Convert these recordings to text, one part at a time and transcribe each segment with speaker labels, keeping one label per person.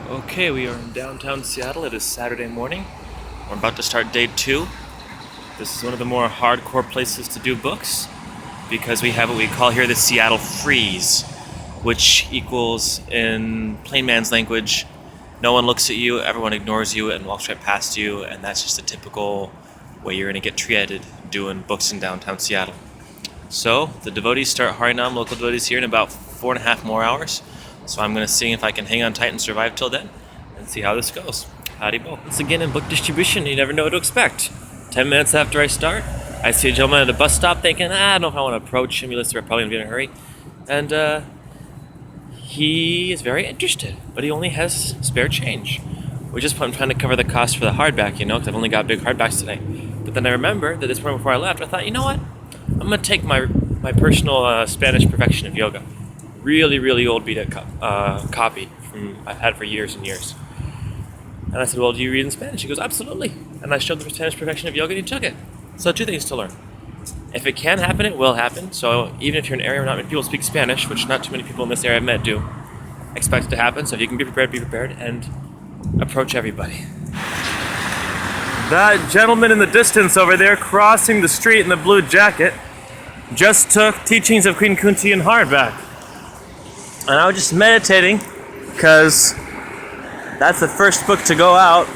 Speaker 1: Okay, we are in downtown Seattle. It is Saturday morning. We're about to start day 2. This is one of the more hardcore places to do books because we have what we call here the Seattle Freeze, which equals, in plain man's language, no one looks at you, everyone ignores you and walks right past you, and that's just a typical way you're going to get treated doing books in downtown Seattle. So the devotees start hurrying on, local devotees here, in about 4.5 more hours. So I'm going to see if I can hang on tight and survive till then and see how this goes. Howdy bo. Once again in book distribution, you never know what to expect. 10 minutes after I start, I see a gentleman at a bus stop thinking, I don't know if I want to approach him. We're probably going to be in a hurry. And he is very interested, but he only has spare change. I'm trying to cover the cost for the hardback, because I've only got big hardbacks today. But then I remember that this morning before I left, I thought, you know what? I'm going to take my personal Spanish Perfection of Yoga. Really, really old beat copy I've had for years and years. And I said, well, do you read in Spanish? He goes, absolutely. And I showed the Spanish Perfection of Yoga and he took it. So 2 things to learn. If it can happen, it will happen. So even if you're in an area where not many people speak Spanish, which not too many people in this area I've met do, expect it to happen. So if you can be prepared, and approach everybody. That gentleman in the distance over there crossing the street in the blue jacket just took Teachings of Queen Kunti in hardback. And I was just meditating because that's the first book to go out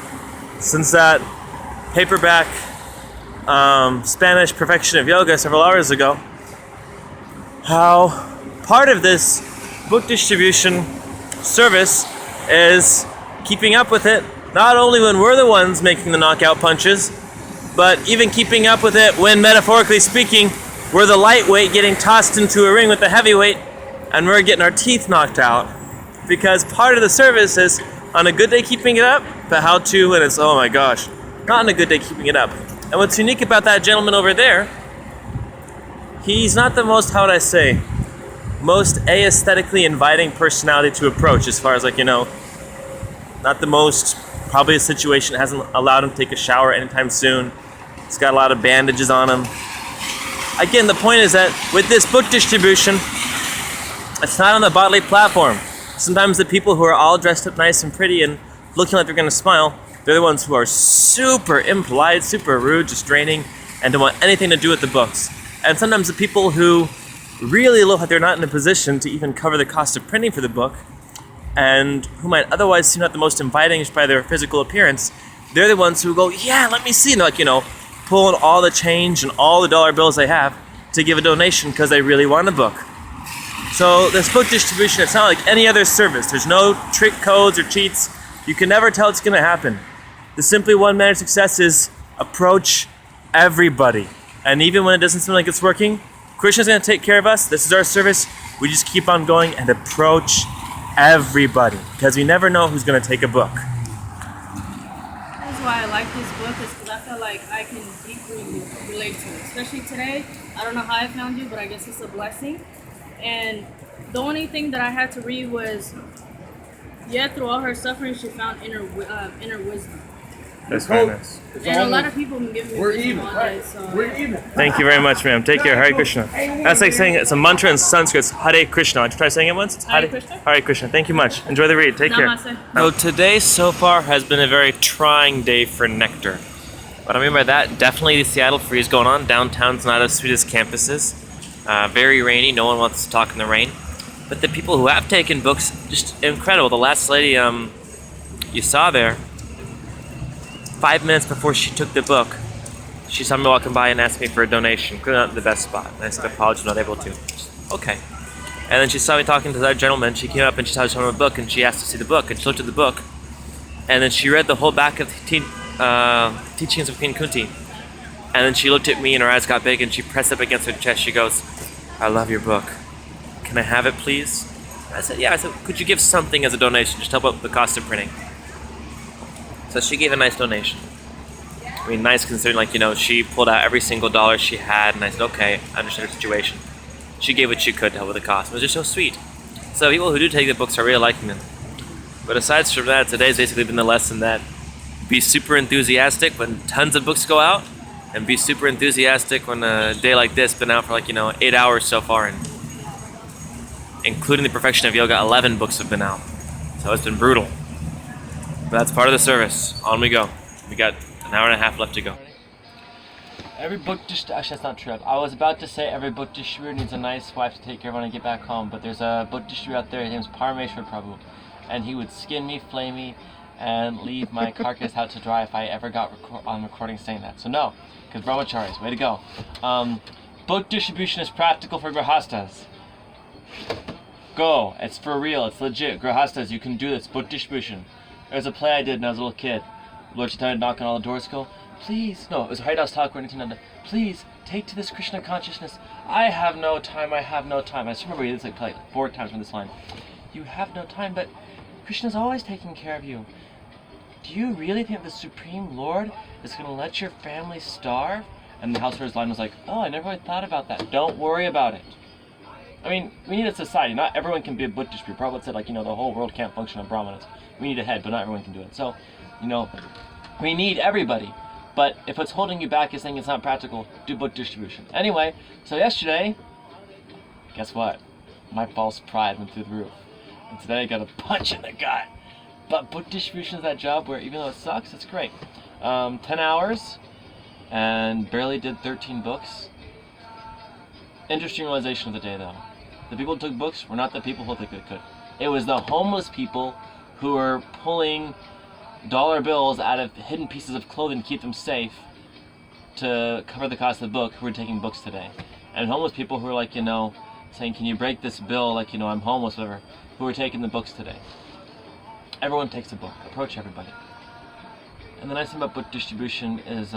Speaker 1: since that paperback Spanish Perfection of Yoga several hours ago. How part of this book distribution service is keeping up with it, not only when we're the ones making the knockout punches, but even keeping up with it when, metaphorically speaking, we're the lightweight getting tossed into a ring with the heavyweight and we're getting our teeth knocked out. Because part of the service is, on a good day, keeping it up, but how to when it's, oh my gosh, not on a good day keeping it up. And what's unique about that gentleman over there, he's not the most, how would I say, most aesthetically inviting personality to approach, as far as not the most, probably a situation that hasn't allowed him to take a shower anytime soon. He's got a lot of bandages on him. Again, the point is that with this book distribution, it's not on the bodily platform. Sometimes the people who are all dressed up nice and pretty and looking like they're going to smile, they're the ones who are super impolite, super rude, just draining, and don't want anything to do with the books. And sometimes the people who really look like they're not in a position to even cover the cost of printing for the book, and who might otherwise seem not the most inviting by their physical appearance, they're the ones who go, yeah, let me see, and pulling all the change and all the dollar bills they have to give a donation because they really want a book. So this book distribution, it's not like any other service. There's no trick codes or cheats. You can never tell it's going to happen. The simply one manner success is approach everybody. And even when it doesn't seem like it's working, Krishna's going to take care of us. This is our service. We just keep on going and approach everybody because we never know who's going to take a book.
Speaker 2: That's why I like this book, is because I feel like I can deeply relate to it. Especially today. I don't know how I found you, but I guess it's a blessing. And the only thing that I had to read was, yet through all her suffering, she found inner wisdom.
Speaker 1: That's very nice.
Speaker 2: And a lot of people have been giving me wisdom all day. So
Speaker 3: We're even.
Speaker 1: Thank you very much, ma'am. Take care. Hare Krishna. That's like saying it's a mantra in Sanskrit. It's Hare Krishna. Did you try saying it once? It's
Speaker 2: Hare Krishna?
Speaker 1: Hare Krishna. Thank you much. Enjoy the read. Take care.
Speaker 2: Namaste.
Speaker 1: So today so far has been a very trying day for Nectar. What I mean by that, definitely the Seattle Freeze going on. Downtown's not as sweet as campuses. Very rainy. No one wants to talk in the rain. But the people who have taken books, just incredible. The last lady you saw there, 5 minutes before she took the book, she saw me walking by and asked me for a donation. Clearly not the best spot. And I said, apologies, I'm not able to. Okay. And then she saw me talking to that gentleman. She came up and she saw me showing him a book and she asked to see the book. And she looked at the book. And then she read the whole back of the Teachings of Queen Kunti. And then she looked at me and her eyes got big and she pressed up against her chest. She goes, I love your book. Can I have it, please? I said, yeah. I said, could you give something as a donation? Just help out the cost of printing. So she gave a nice donation. I mean, nice considering, she pulled out every single dollar she had, and I said, okay, I understand her situation. She gave what she could to help with the cost. It was just so sweet. So people who do take the books are really liking them. But aside from that, today's basically been the lesson that be super enthusiastic when tons of books go out, and be super enthusiastic when a day like this been out for 8 hours so far, and including the Perfection of Yoga, 11 books have been out. So it's been brutal. But that's part of the service. On we go. We got an hour and a half left to go. Every book distributor, actually that's not true. I was about to say every book distributor needs a nice wife to take care of when I get back home, but there's a book distributor out there, his name's Parameshwar Prabhu, and he would skin me, flay me, and leave my carcass out to dry if I ever got on recording saying that. So no, because brahmacharis, way to go. Book distribution is practical for grahastas. Go, it's for real, it's legit. Grahastas, you can do this, book distribution. There's a play I did when I was a little kid. Lord Chaitanya knocking on all the doors, go, please, no, it was Haridas Thakur or anything like that. Please, take to this Krishna consciousness. I have no time, I have no time. I just remember this like 4 times from this line. You have no time, but Krishna's always taking care of you. Do you really think the Supreme Lord is going to let your family starve? And the householder's line was like, oh, I never really thought about that. Don't worry about it. I mean, we need a society. Not everyone can be a book distributor. Prabhupada said, like, the whole world can't function on brahmanas. We need a head, but not everyone can do it. So, we need everybody. But if what's holding you back is saying it's not practical, do book distribution. Anyway, so yesterday, guess what? My false pride went through the roof. And today I got a punch in the gut. But book distribution is that job where even though it sucks, it's great. 10 hours and barely did 13 books. Interesting realization of the day though. The people who took books were not the people who think they could. It was the homeless people who were pulling dollar bills out of hidden pieces of clothing to keep them safe to cover the cost of the book who were taking books today. And homeless people who were like, saying, can you break this bill, like, I'm homeless, whatever, who were taking the books today. Everyone takes a book. Approach everybody. And the nice thing about book distribution is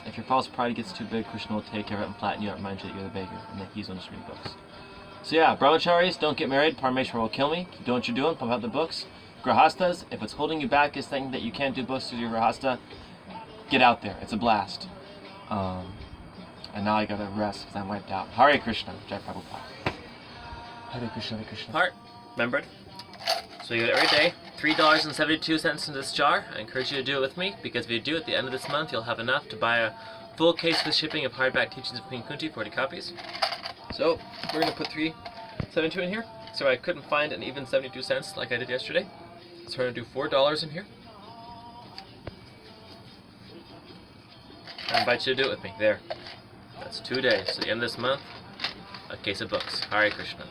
Speaker 1: if your false pride gets too big, Krishna will take care of it and flatten you out and remind you that you're the beggar and that he's going to read books. So yeah, brahmacharis, don't get married. Parameshwar will kill me. Keep doing what you're doing. Pump out the books. Grahastas, if it's holding you back is thinking that you can't do books through your grahasta, get out there. It's a blast. And now I gotta rest because I'm wiped out. Hare Krishna. Jai Prabhupada. Hare Krishna, Hare Krishna. Heart, remembered. So you get it every day. $3.72 in this jar. I encourage you to do it with me because if you do at the end of this month, you'll have enough to buy a full case with shipping of hardback teachings of Queen Kunti, 40 copies. So we're gonna put $3.72 in here. So I couldn't find an even 72 cents like I did yesterday. So we're going to do $4 in here. I invite you to do it with me. There. That's 2 days. So the end of this month, a case of books. Hare Krishna.